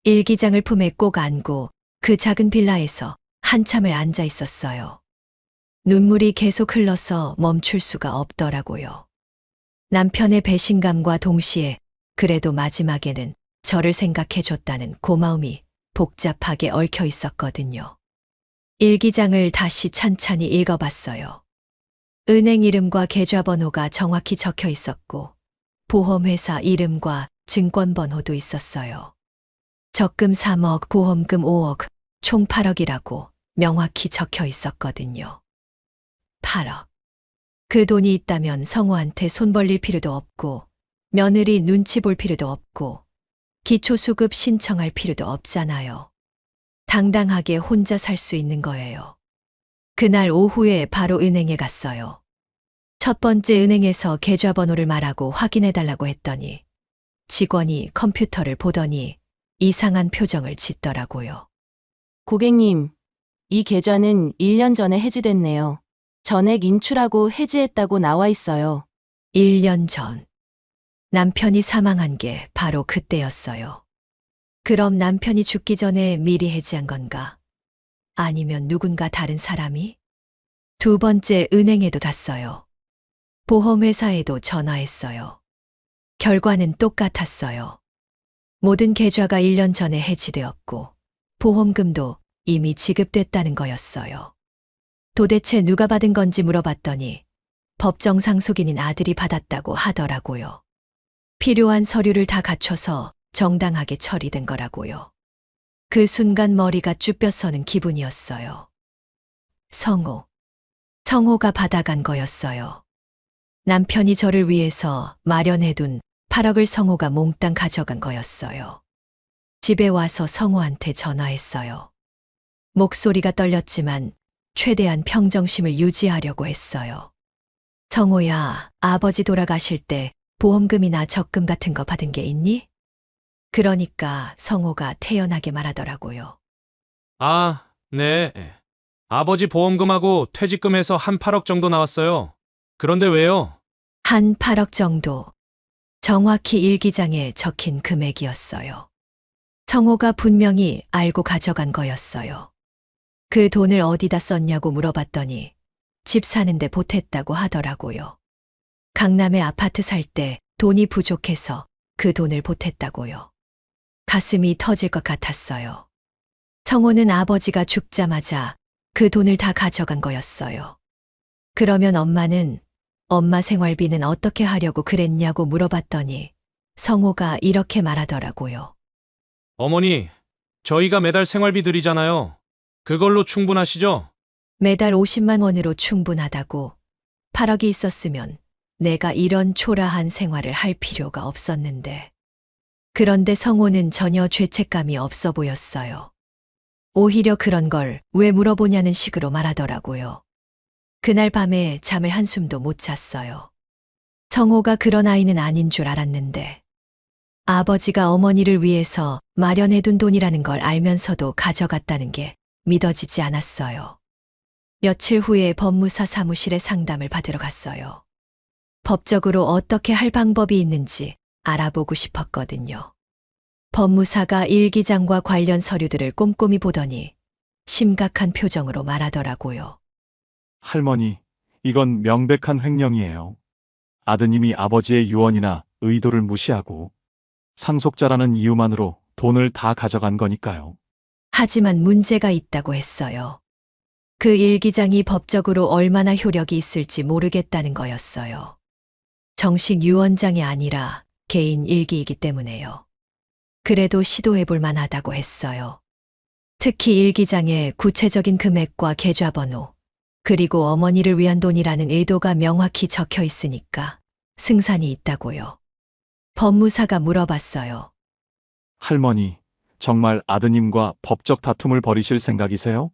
일기장을 품에 꼭 안고 그 작은 빌라에서 한참을 앉아 있었어요. 눈물이 계속 흘러서 멈출 수가 없더라고요. 남편의 배신감과 동시에 그래도 마지막에는 저를 생각해 줬다는 고마움이 복잡하게 얽혀 있었거든요. 일기장을 다시 찬찬히 읽어봤어요. 은행 이름과 계좌번호가 정확히 적혀 있었고, 보험회사 이름과 증권번호도 있었어요. 적금 3억, 보험금 5억, 총 8억이라고 명확히 적혀 있었거든요. 8억. 그 돈이 있다면 성호한테 손 벌릴 필요도 없고, 며느리 눈치 볼 필요도 없고, 기초수급 신청할 필요도 없잖아요. 당당하게 혼자 살 수 있는 거예요. 그날 오후에 바로 은행에 갔어요. 첫 번째 은행에서 계좌번호를 말하고 확인해달라고 했더니 직원이 컴퓨터를 보더니 이상한 표정을 짓더라고요. 고객님, 이 계좌는 1년 전에 해지됐네요. 전액 인출하고 해지했다고 나와 있어요. 1년 전. 남편이 사망한 게 바로 그때였어요. 그럼 남편이 죽기 전에 미리 해지한 건가? 아니면 누군가 다른 사람이? 두 번째 은행에도 갔어요. 보험회사에도 전화했어요. 결과는 똑같았어요. 모든 계좌가 1년 전에 해지되었고, 보험금도 이미 지급됐다는 거였어요. 도대체 누가 받은 건지 물어봤더니 법정 상속인인 아들이 받았다고 하더라고요. 필요한 서류를 다 갖춰서 정당하게 처리된 거라고요. 그 순간 머리가 쭈뼛서는 기분이었어요. 성호가 받아간 거였어요. 남편이 저를 위해서 마련해둔 8억을 성호가 몽땅 가져간 거였어요. 집에 와서 성호한테 전화했어요. 목소리가 떨렸지만 최대한 평정심을 유지하려고 했어요. 성호야, 아버지 돌아가실 때 보험금이나 적금 같은 거 받은 게 있니? 그러니까 성호가 태연하게 말하더라고요. 아, 네. 아버지 보험금하고 퇴직금에서 한 8억 정도 나왔어요. 그런데 왜요? 한 8억 정도. 정확히 일기장에 적힌 금액이었어요. 성호가 분명히 알고 가져간 거였어요. 그 돈을 어디다 썼냐고 물어봤더니 집 사는데 보탰다고 하더라고요. 강남에 아파트 살 때 돈이 부족해서 그 돈을 보탰다고요. 가슴이 터질 것 같았어요. 성호는 아버지가 죽자마자 그 돈을 다 가져간 거였어요. 그러면 엄마는 엄마 생활비는 어떻게 하려고 그랬냐고 물어봤더니 성호가 이렇게 말하더라고요. 어머니, 저희가 매달 생활비 드리잖아요. 그걸로 충분하시죠? 매달 50만 원으로 충분하다고. 8억이 있었으면 내가 이런 초라한 생활을 할 필요가 없었는데. 그런데 성호는 전혀 죄책감이 없어 보였어요. 오히려 그런 걸 왜 물어보냐는 식으로 말하더라고요. 그날 밤에 잠을 한숨도 못 잤어요. 성호가 그런 아이는 아닌 줄 알았는데 아버지가 어머니를 위해서 마련해둔 돈이라는 걸 알면서도 가져갔다는 게 믿어지지 않았어요. 며칠 후에 법무사 사무실에 상담을 받으러 갔어요. 법적으로 어떻게 할 방법이 있는지 알아보고 싶었거든요. 법무사가 일기장과 관련 서류들을 꼼꼼히 보더니 심각한 표정으로 말하더라고요. 할머니, 이건 명백한 횡령이에요. 아드님이 아버지의 유언이나 의도를 무시하고 상속자라는 이유만으로 돈을 다 가져간 거니까요. 하지만 문제가 있다고 했어요. 그 일기장이 법적으로 얼마나 효력이 있을지 모르겠다는 거였어요. 정식 유언장이 아니라 개인 일기이기 때문에요. 그래도 시도해볼 만하다고 했어요. 특히 일기장에 구체적인 금액과 계좌번호, 그리고 어머니를 위한 돈이라는 의도가 명확히 적혀 있으니까 승산이 있다고요. 법무사가 물어봤어요. 할머니, 정말 아드님과 법적 다툼을 벌이실 생각이세요?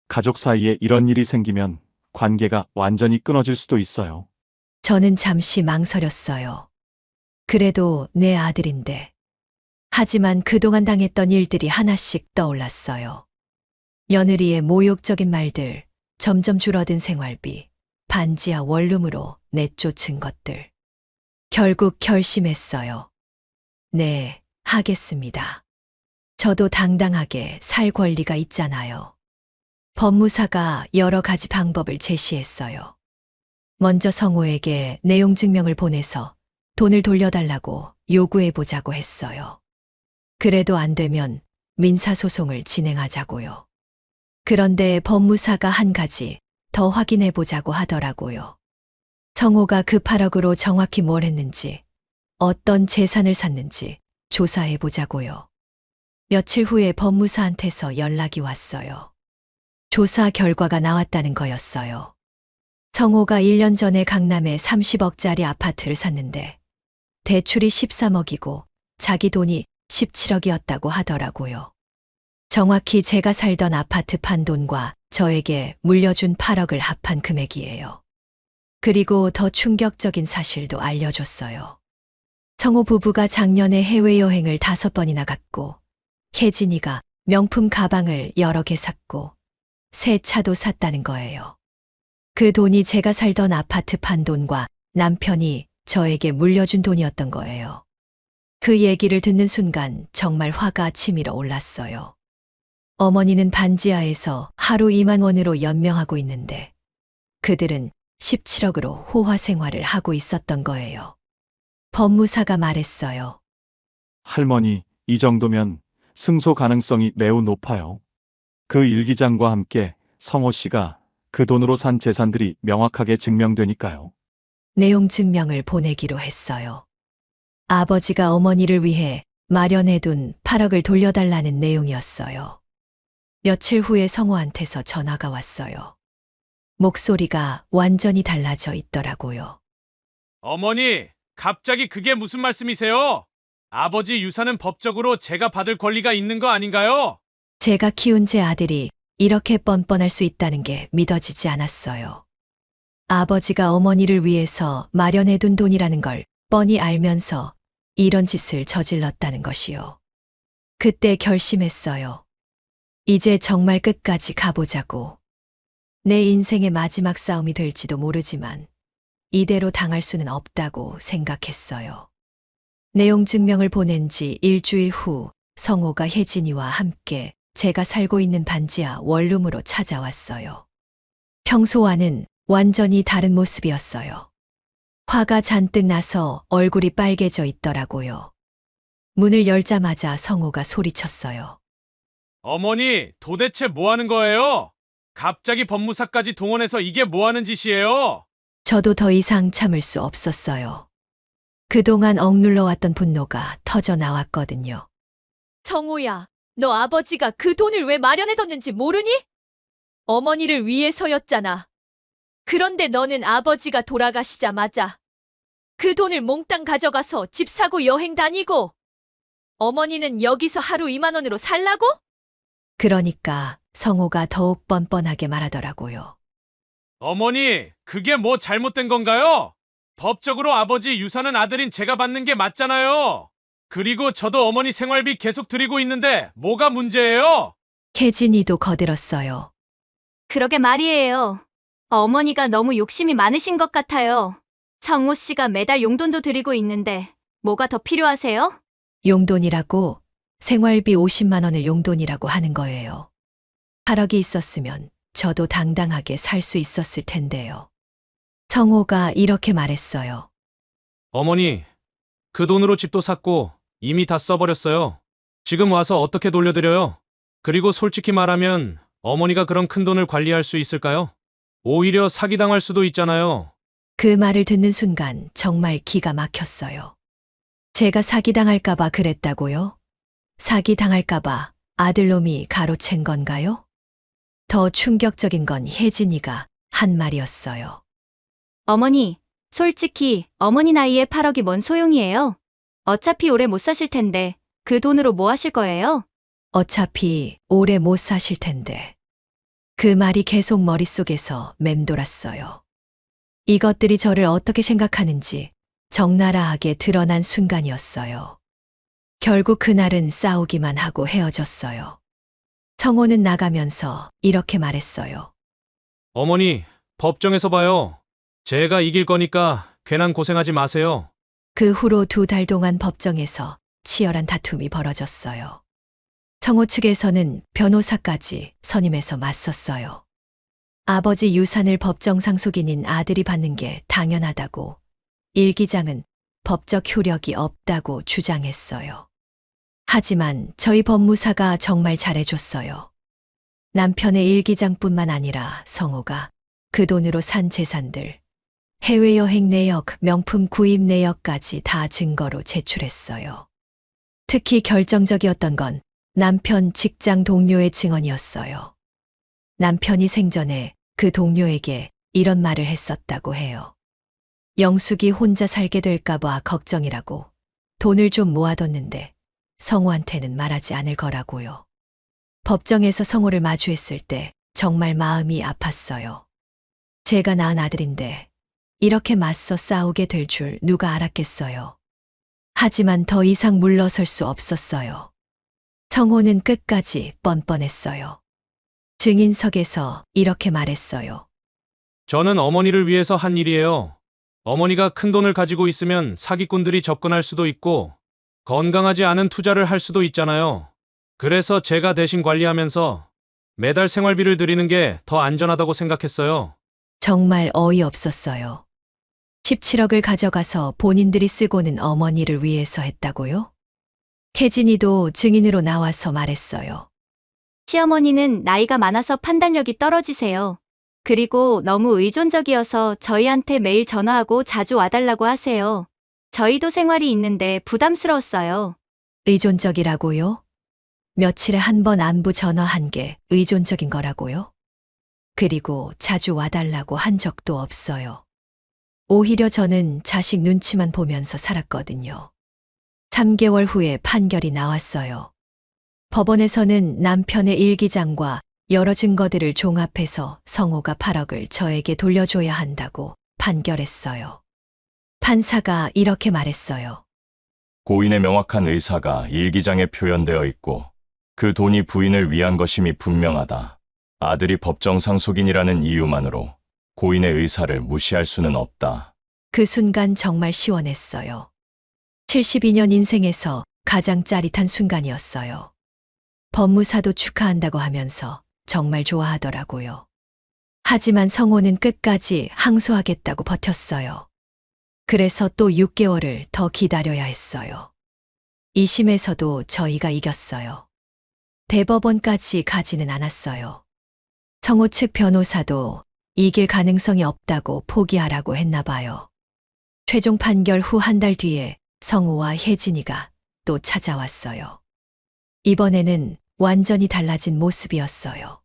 가족 사이에 이런 일이 생기면 관계가 완전히 끊어질 수도 있어요. 저는 잠시 망설였어요. 그래도 내 아들인데 하지만 그동안 당했던 일들이 하나씩 떠올랐어요. 며느리의 모욕적인 말들, 점점 줄어든 생활비, 반지하 원룸으로 내쫓은 것들. 결국 결심했어요. 네, 하겠습니다. 저도 당당하게 살 권리가 있잖아요. 법무사가 여러 가지 방법을 제시했어요. 먼저 성호에게 내용 증명을 보내서 돈을 돌려달라고 요구해보자고 했어요. 그래도 안 되면 민사소송을 진행하자고요. 그런데 법무사가 한 가지 더 확인해보자고 하더라고요. 성호가 그 8억으로 정확히 뭘 했는지, 어떤 재산을 샀는지 조사해보자고요. 며칠 후에 법무사한테서 연락이 왔어요. 조사 결과가 나왔다는 거였어요. 성호가 1년 전에 강남에 30억짜리 아파트를 샀는데 대출이 13억이고 자기 돈이 17억이었다고 하더라고요. 정확히 제가 살던 아파트 판 돈과 저에게 물려준 8억을 합한 금액이에요. 그리고 더 충격적인 사실도 알려줬어요. 성호 부부가 작년에 해외여행을 5번이나 갔고, 혜진이가 명품 가방을 여러 개 샀고, 새 차도 샀다는 거예요. 그 돈이 제가 살던 아파트 판 돈과 남편이 저에게 물려준 돈이었던 거예요. 그 얘기를 듣는 순간 정말 화가 치밀어 올랐어요. 어머니는 반지하에서 하루 2만 원으로 연명하고 있는데 그들은 17억으로 호화 생활을 하고 있었던 거예요. 법무사가 말했어요. 할머니, 이 정도면 승소 가능성이 매우 높아요. 그 일기장과 함께 성호 씨가 그 돈으로 산 재산들이 명확하게 증명되니까요. 내용 증명을 보내기로 했어요. 아버지가 어머니를 위해 마련해둔 8억을 돌려달라는 내용이었어요. 며칠 후에 성호한테서 전화가 왔어요. 목소리가 완전히 달라져 있더라고요. 어머니, 갑자기 그게 무슨 말씀이세요? 아버지 유산은 법적으로 제가 받을 권리가 있는 거 아닌가요? 제가 키운 제 아들이 이렇게 뻔뻔할 수 있다는 게 믿어지지 않았어요. 아버지가 어머니를 위해서 마련해둔 돈이라는 걸 뻔히 알면서 이런 짓을 저질렀다는 것이요. 그때 결심했어요. 이제 정말 끝까지 가보자고. 내 인생의 마지막 싸움이 될지도 모르지만 이대로 당할 수는 없다고 생각했어요. 내용 증명을 보낸 지 일주일 후 성호가 혜진이와 함께 제가 살고 있는 반지하 원룸으로 찾아왔어요. 평소와는 완전히 다른 모습이었어요. 화가 잔뜩 나서 얼굴이 빨개져 있더라고요. 문을 열자마자 성호가 소리쳤어요. 어머니, 도대체 뭐 하는 거예요? 갑자기 법무사까지 동원해서 이게 뭐 하는 짓이에요? 저도 더 이상 참을 수 없었어요. 그동안 억눌러왔던 분노가 터져 나왔거든요. 성호야, 너 아버지가 그 돈을 왜 마련해뒀는지 모르니? 어머니를 위해서였잖아. 그런데 너는 아버지가 돌아가시자마자 그 돈을 몽땅 가져가서 집 사고 여행 다니고 어머니는 여기서 하루 2만 원으로 살라고? 그러니까 성호가 더욱 뻔뻔하게 말하더라고요. 어머니, 그게 뭐 잘못된 건가요? 법적으로 아버지 유산은 아들인 제가 받는 게 맞잖아요. 그리고 저도 어머니 생활비 계속 드리고 있는데 뭐가 문제예요? 혜진이도 거들었어요. 그러게 말이에요. 어머니가 너무 욕심이 많으신 것 같아요. 성호 씨가 매달 용돈도 드리고 있는데 뭐가 더 필요하세요? 용돈이라고 생활비 50만 원을 용돈이라고 하는 거예요. 8억이 있었으면 저도 당당하게 살 수 있었을 텐데요. 성호가 이렇게 말했어요. 어머니, 그 돈으로 집도 샀고 이미 다 써버렸어요. 지금 와서 어떻게 돌려드려요? 그리고 솔직히 말하면 어머니가 그런 큰 돈을 관리할 수 있을까요? 오히려 사기당할 수도 있잖아요. 그 말을 듣는 순간 정말 기가 막혔어요. 제가 사기당할까봐 그랬다고요? 사기당할까봐 아들놈이 가로챈 건가요? 더 충격적인 건 혜진이가 한 말이었어요. 어머니, 솔직히 어머니 나이에 8억이 뭔 소용이에요? 어차피 오래 못 사실 텐데 그 돈으로 뭐 하실 거예요? 어차피 오래 못 사실 텐데. 그 말이 계속 머릿속에서 맴돌았어요. 이것들이 저를 어떻게 생각하는지 적나라하게 드러난 순간이었어요. 결국 그날은 싸우기만 하고 헤어졌어요. 성호는 나가면서 이렇게 말했어요. 어머니, 법정에서 봐요. 제가 이길 거니까 괜한 고생하지 마세요. 그 후로 2달 동안 법정에서 치열한 다툼이 벌어졌어요. 성호 측에서는 변호사까지 선임해서 맞섰어요. 아버지 유산을 법정 상속인인 아들이 받는 게 당연하다고, 일기장은 법적 효력이 없다고 주장했어요. 하지만 저희 법무사가 정말 잘해줬어요. 남편의 일기장뿐만 아니라 성호가 그 돈으로 산 재산들, 해외여행 내역, 명품 구입 내역까지 다 증거로 제출했어요. 특히 결정적이었던 건 남편 직장 동료의 증언이었어요. 남편이 생전에 그 동료에게 이런 말을 했었다고 해요. 영숙이 혼자 살게 될까봐 걱정이라고, 돈을 좀 모아뒀는데 성호한테는 말하지 않을 거라고요. 법정에서 성호를 마주했을 때 정말 마음이 아팠어요. 제가 낳은 아들인데 이렇게 맞서 싸우게 될 줄 누가 알았겠어요. 하지만 더 이상 물러설 수 없었어요. 성호는 끝까지 뻔뻔했어요. 증인석에서 이렇게 말했어요. 저는 어머니를 위해서 한 일이에요. 어머니가 큰 돈을 가지고 있으면 사기꾼들이 접근할 수도 있고 건강하지 않은 투자를 할 수도 있잖아요. 그래서 제가 대신 관리하면서 매달 생활비를 드리는 게 더 안전하다고 생각했어요. 정말 어이없었어요. 17억을 가져가서 본인들이 쓰고는 어머니를 위해서 했다고요? 혜진이도 증인으로 나와서 말했어요. 시어머니는 나이가 많아서 판단력이 떨어지세요. 그리고 너무 의존적이어서 저희한테 매일 전화하고 자주 와달라고 하세요. 저희도 생활이 있는데 부담스러웠어요. 의존적이라고요? 며칠에 한 번 안부 전화한 게 의존적인 거라고요? 그리고 자주 와달라고 한 적도 없어요. 오히려 저는 자식 눈치만 보면서 살았거든요. 3개월 후에 판결이 나왔어요. 법원에서는 남편의 일기장과 여러 증거들을 종합해서 성호가 8억을 저에게 돌려줘야 한다고 판결했어요. 판사가 이렇게 말했어요. 고인의 명확한 의사가 일기장에 표현되어 있고 그 돈이 부인을 위한 것임이 분명하다. 아들이 법정 상속인이라는 이유만으로 고인의 의사를 무시할 수는 없다. 그 순간 정말 시원했어요. 72년 인생에서 가장 짜릿한 순간이었어요. 법무사도 축하한다고 하면서 정말 좋아하더라고요. 하지만 성호는 끝까지 항소하겠다고 버텼어요. 그래서 또 6개월을 더 기다려야 했어요. 2심에서도 저희가 이겼어요. 대법원까지 가지는 않았어요. 성호 측 변호사도 이길 가능성이 없다고 포기하라고 했나 봐요. 최종 판결 후 한 달 뒤에 성호와 혜진이가 또 찾아왔어요. 이번에는 완전히 달라진 모습이었어요.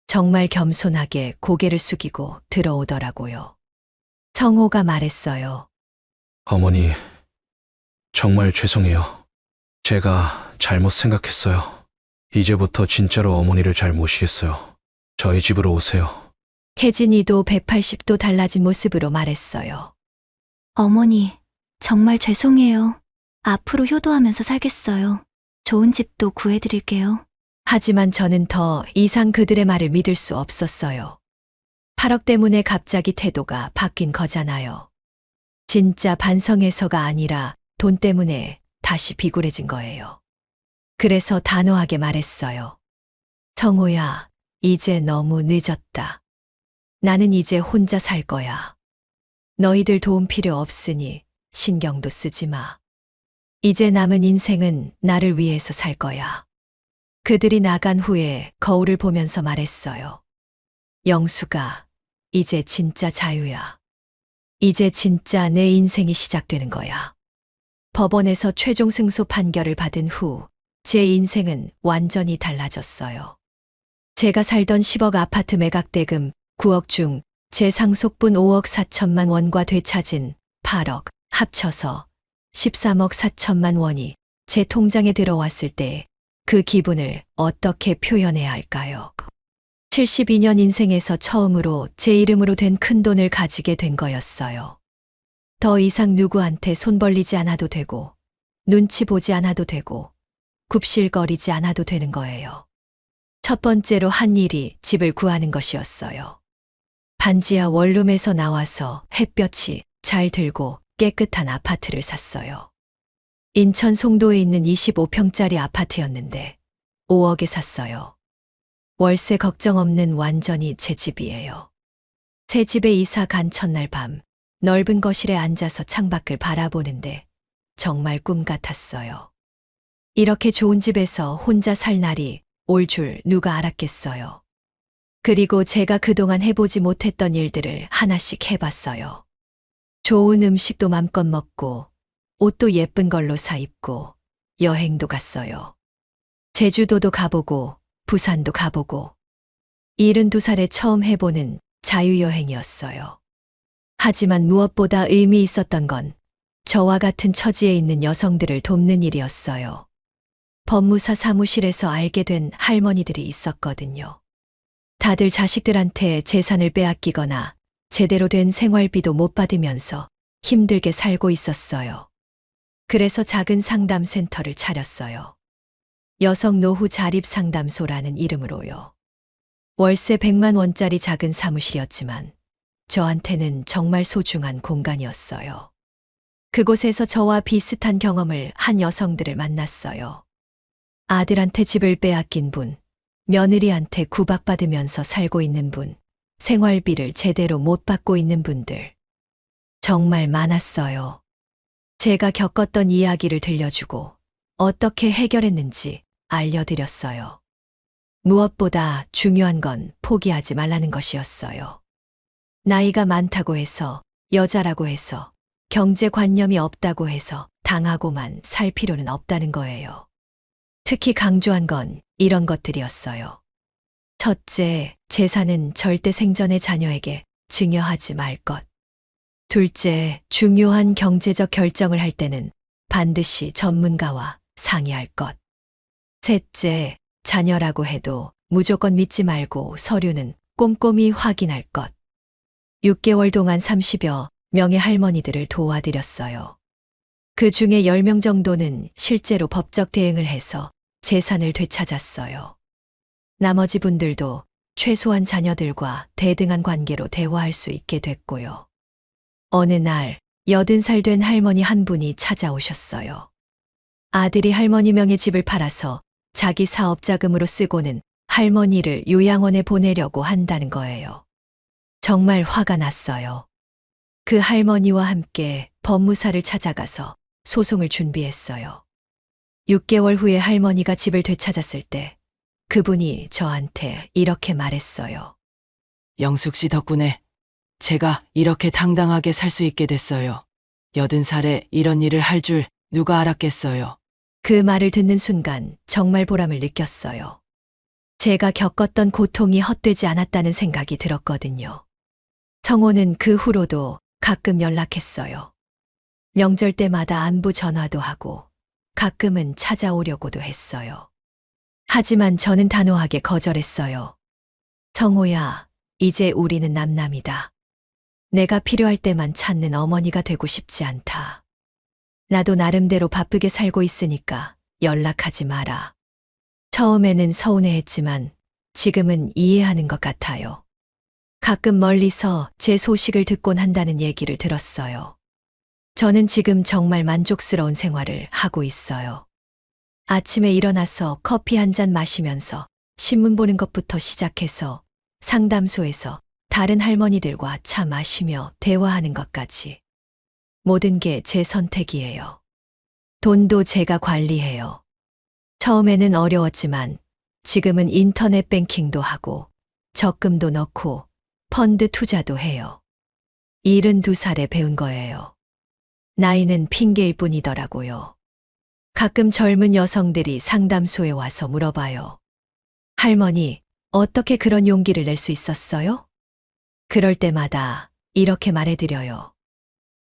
정말 겸손하게 고개를 숙이고 들어오더라고요. 성호가 말했어요. 어머니, 정말 죄송해요. 제가 잘못 생각했어요. 이제부터 진짜로 어머니를 잘 모시겠어요. 저희 집으로 오세요. 혜진이도 180도 달라진 모습으로 말했어요. 어머니, 정말 죄송해요. 앞으로 효도하면서 살겠어요. 좋은 집도 구해드릴게요. 하지만 저는 더 이상 그들의 말을 믿을 수 없었어요. 8억 때문에 갑자기 태도가 바뀐 거잖아요. 진짜 반성해서가 아니라 돈 때문에 다시 비굴해진 거예요. 그래서 단호하게 말했어요. 성호야, 이제 너무 늦었다. 나는 이제 혼자 살 거야. 너희들 도움 필요 없으니 신경도 쓰지 마. 이제 남은 인생은 나를 위해서 살 거야. 그들이 나간 후에 거울을 보면서 말했어요. 영수가, 이제 진짜 자유야. 이제 진짜 내 인생이 시작되는 거야. 법원에서 최종 승소 판결을 받은 후 제 인생은 완전히 달라졌어요. 제가 살던 10억 아파트 매각대금 9억 중 제 상속분 5억 4천만 원과 되찾은 8억 합쳐서 13억 4천만 원이 제 통장에 들어왔을 때 그 기분을 어떻게 표현해야 할까요? 72년 인생에서 처음으로 제 이름으로 된 큰돈을 가지게 된 거였어요. 더 이상 누구한테 손 벌리지 않아도 되고 눈치 보지 않아도 되고 굽실거리지 않아도 되는 거예요. 첫 번째로 한 일이 집을 구하는 것이었어요. 반지하 원룸에서 나와서 햇볕이 잘 들고 깨끗한 아파트를 샀어요. 인천 송도에 있는 25평짜리 아파트였는데 5억에 샀어요. 월세 걱정 없는 완전히 제 집이에요. 새 집에 이사 간 첫날 밤 넓은 거실에 앉아서 창밖을 바라보는데 정말 꿈 같았어요. 이렇게 좋은 집에서 혼자 살 날이 올 줄 누가 알았겠어요. 그리고 제가 그동안 해보지 못했던 일들을 하나씩 해봤어요. 좋은 음식도 맘껏 먹고 옷도 예쁜 걸로 사 입고 여행도 갔어요. 제주도도 가보고 부산도 가보고 72살에 처음 해보는 자유여행이었어요. 하지만 무엇보다 의미 있었던 건 저와 같은 처지에 있는 여성들을 돕는 일이었어요. 법무사 사무실에서 알게 된 할머니들이 있었거든요. 다들 자식들한테 재산을 빼앗기거나 제대로 된 생활비도 못 받으면서 힘들게 살고 있었어요. 그래서 작은 상담센터를 차렸어요. 여성 노후 자립 상담소라는 이름으로요. 월세 100만 원짜리 작은 사무실이었지만 저한테는 정말 소중한 공간이었어요. 그곳에서 저와 비슷한 경험을 한 여성들을 만났어요. 아들한테 집을 빼앗긴 분, 며느리한테 구박받으면서 살고 있는 분, 생활비를 제대로 못 받고 있는 분들. 정말 많았어요. 제가 겪었던 이야기를 들려주고 어떻게 해결했는지 알려드렸어요. 무엇보다 중요한 건 포기하지 말라는 것이었어요. 나이가 많다고 해서, 여자라고 해서, 경제관념이 없다고 해서 당하고만 살 필요는 없다는 거예요. 특히 강조한 건 이런 것들이었어요. 첫째, 재산은 절대 생전의 자녀에게 증여하지 말 것. 둘째, 중요한 경제적 결정을 할 때는 반드시 전문가와 상의할 것. 셋째, 자녀라고 해도 무조건 믿지 말고 서류는 꼼꼼히 확인할 것. 6개월 동안 30여 명의 할머니들을 도와드렸어요. 그 중에 10명 정도는 실제로 법적 대응을 해서 재산을 되찾았어요. 나머지 분들도 최소한 자녀들과 대등한 관계로 대화할 수 있게 됐고요. 어느 날 80살 된 할머니 한 분이 찾아오셨어요. 아들이 할머니 명의 집을 팔아서 자기 사업 자금으로 쓰고는 할머니를 요양원에 보내려고 한다는 거예요. 정말 화가 났어요. 그 할머니와 함께 법무사를 찾아가서 소송을 준비했어요. 6개월 후에 할머니가 집을 되찾았을 때 그분이 저한테 이렇게 말했어요. 영숙 씨 덕분에 제가 이렇게 당당하게 살 수 있게 됐어요. 80살에 이런 일을 할 줄 누가 알았겠어요. 그 말을 듣는 순간 정말 보람을 느꼈어요. 제가 겪었던 고통이 헛되지 않았다는 생각이 들었거든요. 성호는 그 후로도 가끔 연락했어요. 명절 때마다 안부 전화도 하고 가끔은 찾아오려고도 했어요. 하지만 저는 단호하게 거절했어요. 성호야, 이제 우리는 남남이다. 내가 필요할 때만 찾는 어머니가 되고 싶지 않다. 나도 나름대로 바쁘게 살고 있으니까 연락하지 마라. 처음에는 서운해했지만 지금은 이해하는 것 같아요. 가끔 멀리서 제 소식을 듣곤 한다는 얘기를 들었어요. 저는 지금 정말 만족스러운 생활을 하고 있어요. 아침에 일어나서 커피 한 잔 마시면서 신문 보는 것부터 시작해서 상담소에서 다른 할머니들과 차 마시며 대화하는 것까지. 모든 게 제 선택이에요. 돈도 제가 관리해요. 처음에는 어려웠지만 지금은 인터넷 뱅킹도 하고 적금도 넣고 펀드 투자도 해요. 72살에 배운 거예요. 나이는 핑계일 뿐이더라고요. 가끔 젊은 여성들이 상담소에 와서 물어봐요. 할머니, 어떻게 그런 용기를 낼 수 있었어요? 그럴 때마다 이렇게 말해드려요.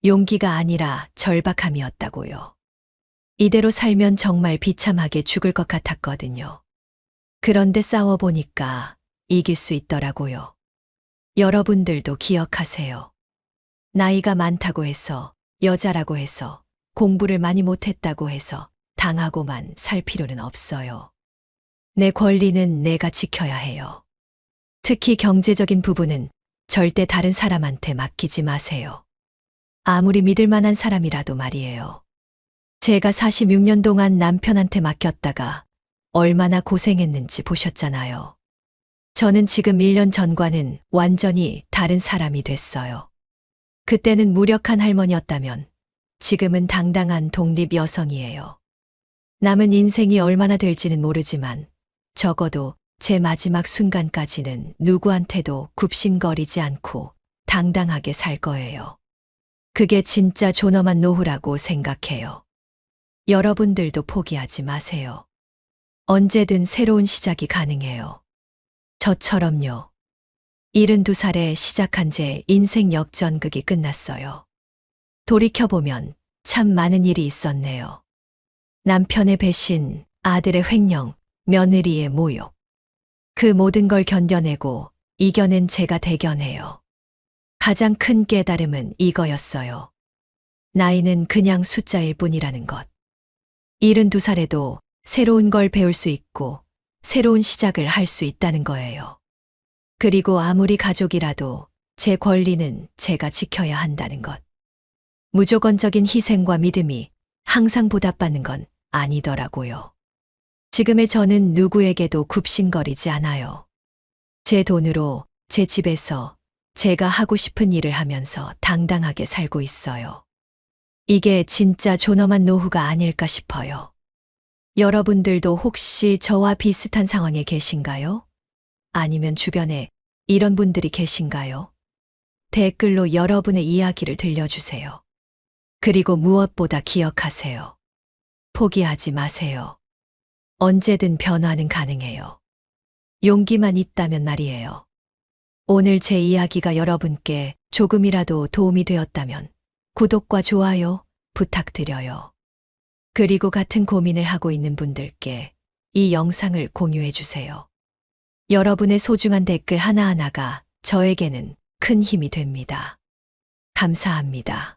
용기가 아니라 절박함이었다고요. 이대로 살면 정말 비참하게 죽을 것 같았거든요. 그런데 싸워보니까 이길 수 있더라고요. 여러분들도 기억하세요. 나이가 많다고 해서, 여자라고 해서 공부를 많이 못했다고 해서 당하고만 살 필요는 없어요. 내 권리는 내가 지켜야 해요. 특히 경제적인 부분은 절대 다른 사람한테 맡기지 마세요. 아무리 믿을 만한 사람이라도 말이에요. 제가 46년 동안 남편한테 맡겼다가 얼마나 고생했는지 보셨잖아요. 저는 지금 1년 전과는 완전히 다른 사람이 됐어요. 그때는 무력한 할머니였다면 지금은 당당한 독립 여성이에요. 남은 인생이 얼마나 될지는 모르지만 적어도 제 마지막 순간까지는 누구한테도 굽신거리지 않고 당당하게 살 거예요. 그게 진짜 존엄한 노후라고 생각해요. 여러분들도 포기하지 마세요. 언제든 새로운 시작이 가능해요. 저처럼요. 72살에 시작한 제 인생 역전극이 끝났어요. 돌이켜보면 참 많은 일이 있었네요. 남편의 배신, 아들의 횡령, 며느리의 모욕. 그 모든 걸 견뎌내고 이겨낸 제가 대견해요. 가장 큰 깨달음은 이거였어요. 나이는 그냥 숫자일 뿐이라는 것. 72살에도 새로운 걸 배울 수 있고 새로운 시작을 할 수 있다는 거예요. 그리고 아무리 가족이라도 제 권리는 제가 지켜야 한다는 것. 무조건적인 희생과 믿음이 항상 보답받는 건 아니더라고요. 지금의 저는 누구에게도 굽신거리지 않아요. 제 돈으로 제 집에서 제가 하고 싶은 일을 하면서 당당하게 살고 있어요. 이게 진짜 존엄한 노후가 아닐까 싶어요. 여러분들도 혹시 저와 비슷한 상황에 계신가요? 아니면 주변에 이런 분들이 계신가요? 댓글로 여러분의 이야기를 들려주세요. 그리고 무엇보다 기억하세요. 포기하지 마세요. 언제든 변화는 가능해요. 용기만 있다면 말이에요. 오늘 제 이야기가 여러분께 조금이라도 도움이 되었다면 구독과 좋아요 부탁드려요. 그리고 같은 고민을 하고 있는 분들께 이 영상을 공유해 주세요. 여러분의 소중한 댓글 하나하나가 저에게는 큰 힘이 됩니다. 감사합니다.